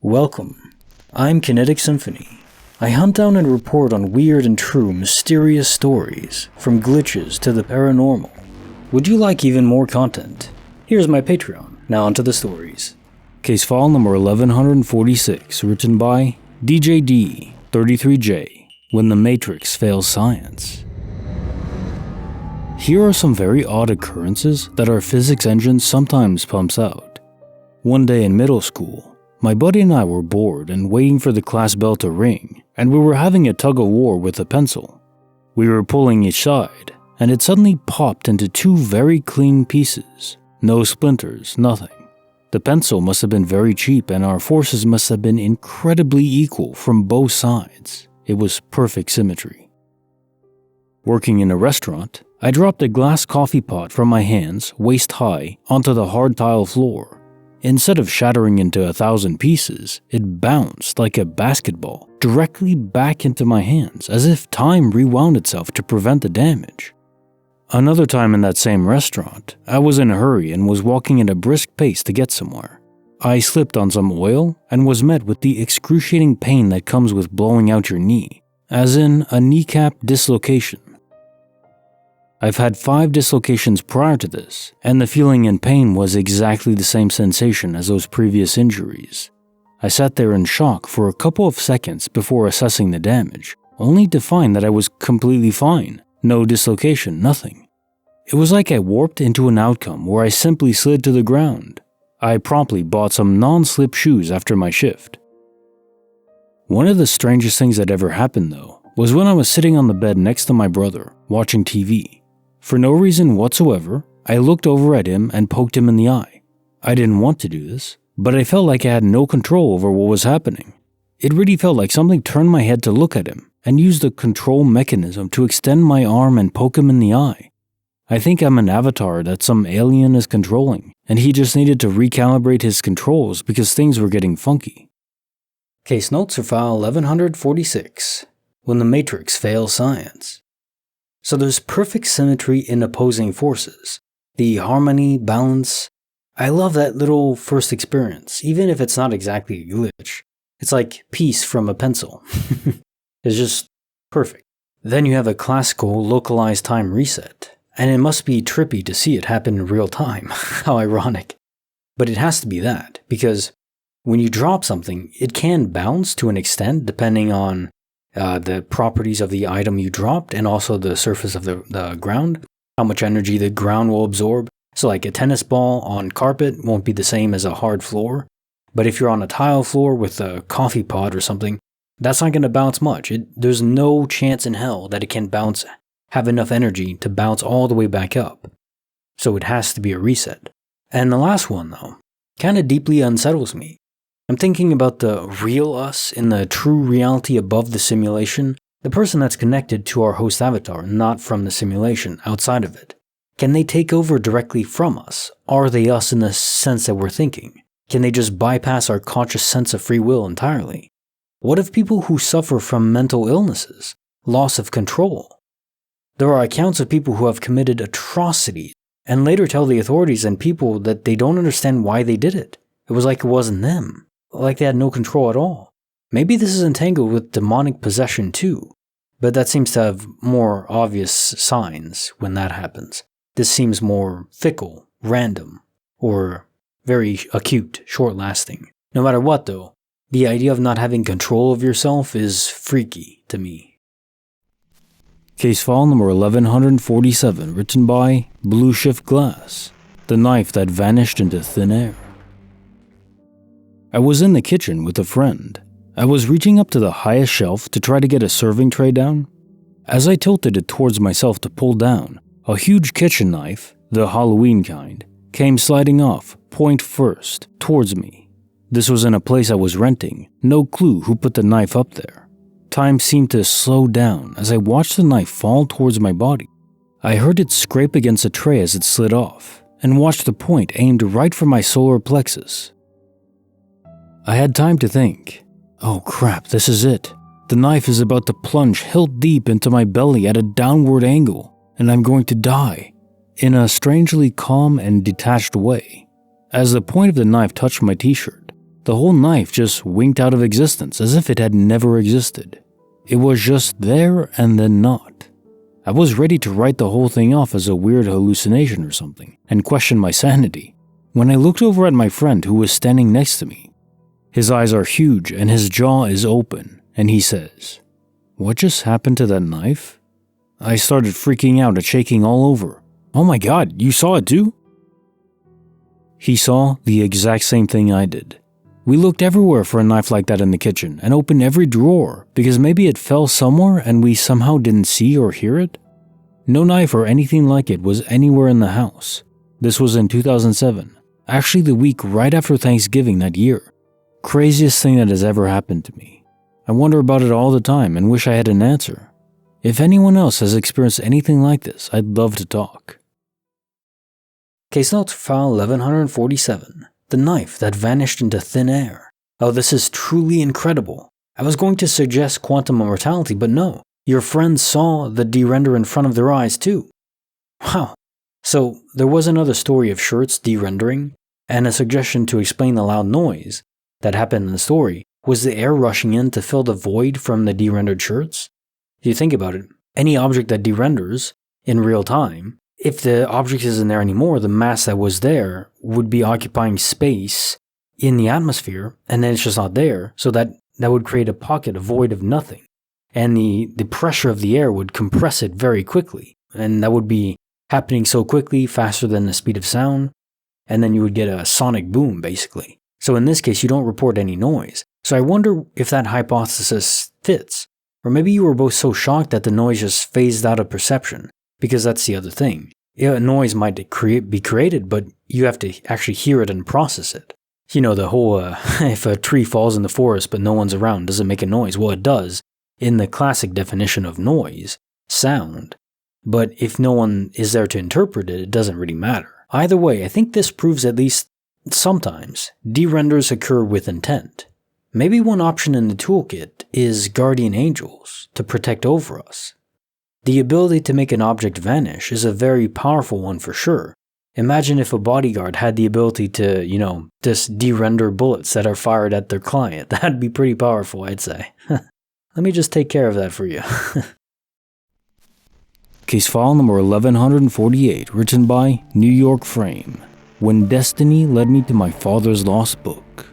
Welcome. I'm Kinetic Symphony. I hunt down and report on weird and true mysterious stories, from glitches to the paranormal. Would you like even more content? Here's my Patreon. Now onto the stories. Case file number 1146, written by DJD33J, When the Matrix Fails Science. Here are some very odd occurrences that our physics engine sometimes pumps out. One day in middle school, my buddy and I were bored and waiting for the class bell to ring, and we were having a tug-of-war with a pencil. We were pulling each side, and it suddenly popped into two very clean pieces. No splinters, nothing. The pencil must have been very cheap, and our forces must have been incredibly equal from both sides. It was perfect symmetry. Working in a restaurant, I dropped a glass coffee pot from my hands, waist high, onto the hard tile floor. Instead of shattering into 1,000 pieces, it bounced like a basketball directly back into my hands, as if time rewound itself to prevent the damage. Another time in that same restaurant, I was in a hurry and was walking at a brisk pace to get somewhere. I slipped on some oil and was met with the excruciating pain that comes with blowing out your knee, as in a kneecap dislocation. I've had 5 dislocations prior to this, and the feeling and pain was exactly the same sensation as those previous injuries. I sat there in shock for a couple of seconds before assessing the damage, only to find that I was completely fine, no dislocation, nothing. It was like I warped into an outcome where I simply slid to the ground. I promptly bought some non-slip shoes after my shift. One of the strangest things that ever happened though, was when I was sitting on the bed next to my brother, watching TV. For no reason whatsoever, I looked over at him and poked him in the eye. I didn't want to do this, but I felt like I had no control over what was happening. It really felt like something turned my head to look at him and used the control mechanism to extend my arm and poke him in the eye. I think I'm an avatar that some alien is controlling, and he just needed to recalibrate his controls because things were getting funky. Case notes for file 1146, When the Matrix Fails Science. So there's perfect symmetry in opposing forces. The harmony, balance. I love that little first experience, even if it's not exactly a glitch. It's like peace from a pencil. It's just perfect. Then you have a classical localized time reset, and it must be trippy to see it happen in real time. How ironic. But it has to be that, because when you drop something, it can bounce to an extent depending on the properties of the item you dropped, and also the surface of the ground, how much energy the ground will absorb. So like a tennis ball on carpet won't be the same as a hard floor, but if you're on a tile floor with a coffee pot or something, that's not going to bounce much. There's no chance in hell that it can have enough energy to bounce all the way back up. So it has to be a reset. And the last one though, kind of deeply unsettles me. I'm thinking about the real us in the true reality above the simulation, the person that's connected to our host avatar, not from the simulation, outside of it. Can they take over directly from us? Are they us in the sense that we're thinking? Can they just bypass our conscious sense of free will entirely? What of people who suffer from mental illnesses, loss of control? There are accounts of people who have committed atrocities and later tell the authorities and people that they don't understand why they did it. It was like it wasn't them. Like they had no control at all. Maybe this is entangled with demonic possession too, but that seems to have more obvious signs when that happens. This seems more fickle, random, or very acute, short-lasting. No matter what though, the idea of not having control of yourself is freaky to me. Case file number 1147, written by blueshiftglass, The Knife That Vanished into Thin Air. I was in the kitchen with a friend. I was reaching up to the highest shelf to try to get a serving tray down. As I tilted it towards myself to pull down, a huge kitchen knife, the Halloween kind, came sliding off, point first, towards me. This was in a place I was renting, no clue who put the knife up there. Time seemed to slow down as I watched the knife fall towards my body. I heard it scrape against a tray as it slid off, and watched the point aimed right for my solar plexus. I had time to think, oh crap, this is it. The knife is about to plunge hilt deep into my belly at a downward angle, and I'm going to die. In a strangely calm and detached way. As the point of the knife touched my t-shirt, The whole knife just winked out of existence as if it had never existed. It was just there and then not. I was ready to write the whole thing off as a weird hallucination or something and question my sanity when I looked over at my friend who was standing next to me. His eyes are huge and his jaw is open, and he says, "What just happened to that knife?" I started freaking out and shaking all over. "Oh my god, you saw it too?" He saw the exact same thing I did. We looked everywhere for a knife like that in the kitchen and opened every drawer because maybe it fell somewhere and we somehow didn't see or hear it. No knife or anything like it was anywhere in the house. This was in 2007, actually the week right after Thanksgiving that year. Craziest thing that has ever happened to me. I wonder about it all the time and wish I had an answer. If anyone else has experienced anything like this, I'd love to talk. Case notes for file 1147. The knife that vanished into thin air. Oh, this is truly incredible. I was going to suggest quantum immortality, but no. Your friends saw the de-render in front of their eyes too. Wow. So there was another story of shirts de-rendering, and a suggestion to explain the loud noise that happened in the story was the air rushing in to fill the void from the de-rendered shirts. If you think about it, any object that de-renders in real time, if the object isn't there anymore, the mass that was there would be occupying space in the atmosphere, and then it's just not there, so that would create a pocket, a void of nothing. And the pressure of the air would compress it very quickly, and that would be happening so quickly, faster than the speed of sound, and then you would get a sonic boom, basically. So in this case, you don't report any noise. So I wonder if that hypothesis fits. Or maybe you were both so shocked that the noise just phased out of perception, because that's the other thing. Yeah, noise might be created, but you have to actually hear it and process it. You know, the whole, if a tree falls in the forest but no one's around, does it make a noise? Well, it does, in the classic definition of noise, sound. But if no one is there to interpret it, it doesn't really matter. Either way, I think this proves at least sometimes de-renders occur with intent. Maybe one option in the toolkit is guardian angels to protect over us. The ability to make an object vanish is a very powerful one for sure. Imagine if a bodyguard had the ability to, just de-render bullets that are fired at their client. That'd be pretty powerful, I'd say. Let me just take care of that for you. Case file number 1148, written by newyorkframe. When destiny led me to my father's lost book.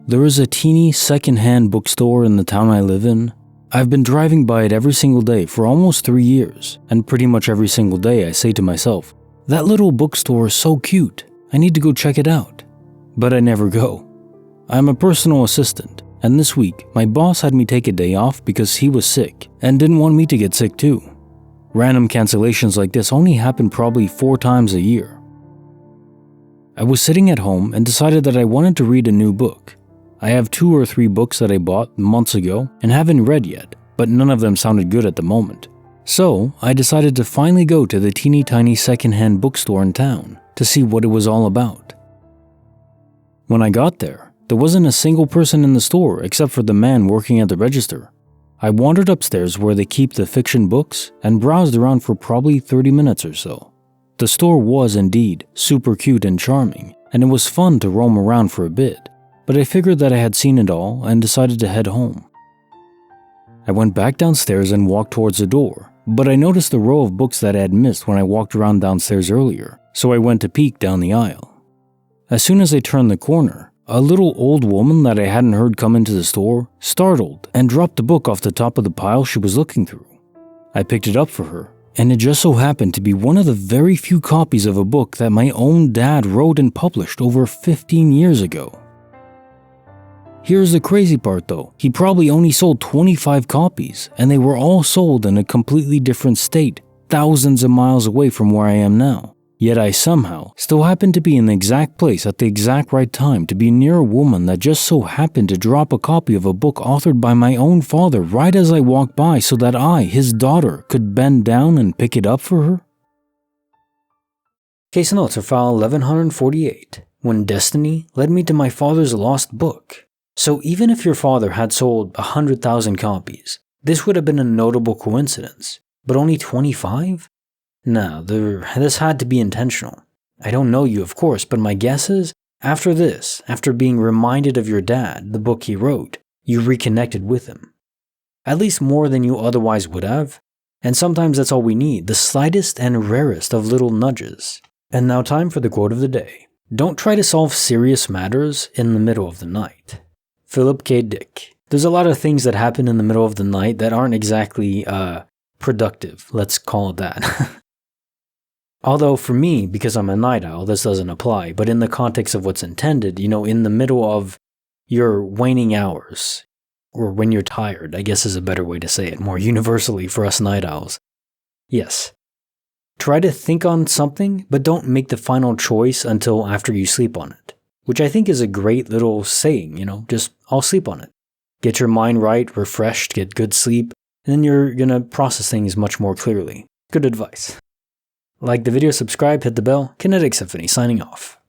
There is a teeny second-hand bookstore in the town I live in. I've been driving by it every single day for almost 3 years, and pretty much every single day I say to myself, that little bookstore is so cute, I need to go check it out. But I never go. I'm a personal assistant, and this week my boss had me take a day off because he was sick and didn't want me to get sick too. Random cancellations like this only happen probably 4 times a year. I was sitting at home and decided that I wanted to read a new book. I have 2 or 3 books that I bought months ago and haven't read yet, but none of them sounded good at the moment. So I decided to finally go to the teeny tiny secondhand bookstore in town to see what it was all about. When I got there wasn't a single person in the store except for the man working at the register. I wandered upstairs where they keep the fiction books and browsed around for probably 30 minutes or so. The store was indeed super cute and charming, and it was fun to roam around for a bit, but I figured that I had seen it all and decided to head home. I went back downstairs and walked towards the door, but I noticed the row of books that I had missed when I walked around downstairs earlier, so I went to peek down the aisle. As soon as I turned the corner, a little old woman that I hadn't heard come into the store startled and dropped the book off the top of the pile she was looking through. I picked it up for her, and it just so happened to be one of the very few copies of a book that my own dad wrote and published over 15 years ago. Here's the crazy part though, he probably only sold 25 copies, and they were all sold in a completely different state, thousands of miles away from where I am now. Yet I somehow still happened to be in the exact place at the exact right time to be near a woman that just so happened to drop a copy of a book authored by my own father right as I walked by so that I, his daughter, could bend down and pick it up for her. Case notes are file 1148, when destiny led me to my father's lost book. So even if your father had sold 100,000 copies, this would have been a notable coincidence, but only 25? No, this had to be intentional. I don't know you, of course, but my guess is, After this, after being reminded of your dad, the book he wrote, you reconnected with him. At least more than you otherwise would have, and sometimes that's all we need, the slightest and rarest of little nudges. And now time for the quote of the day. Don't try to solve serious matters in the middle of the night. Philip K. Dick. There's a lot of things that happen in the middle of the night that aren't exactly, productive, let's call it that. Although for me, because I'm a night owl, this doesn't apply, but in the context of what's intended, in the middle of your waning hours, or when you're tired, I guess is a better way to say it, more universally for us night owls. Yes. Try to think on something, but don't make the final choice until after you sleep on it. Which I think is a great little saying, just I'll sleep on it. Get your mind right, refreshed, get good sleep, and then you're gonna process things much more clearly. Good advice. Like the video, subscribe, hit the bell. Kinetic Symphony signing off.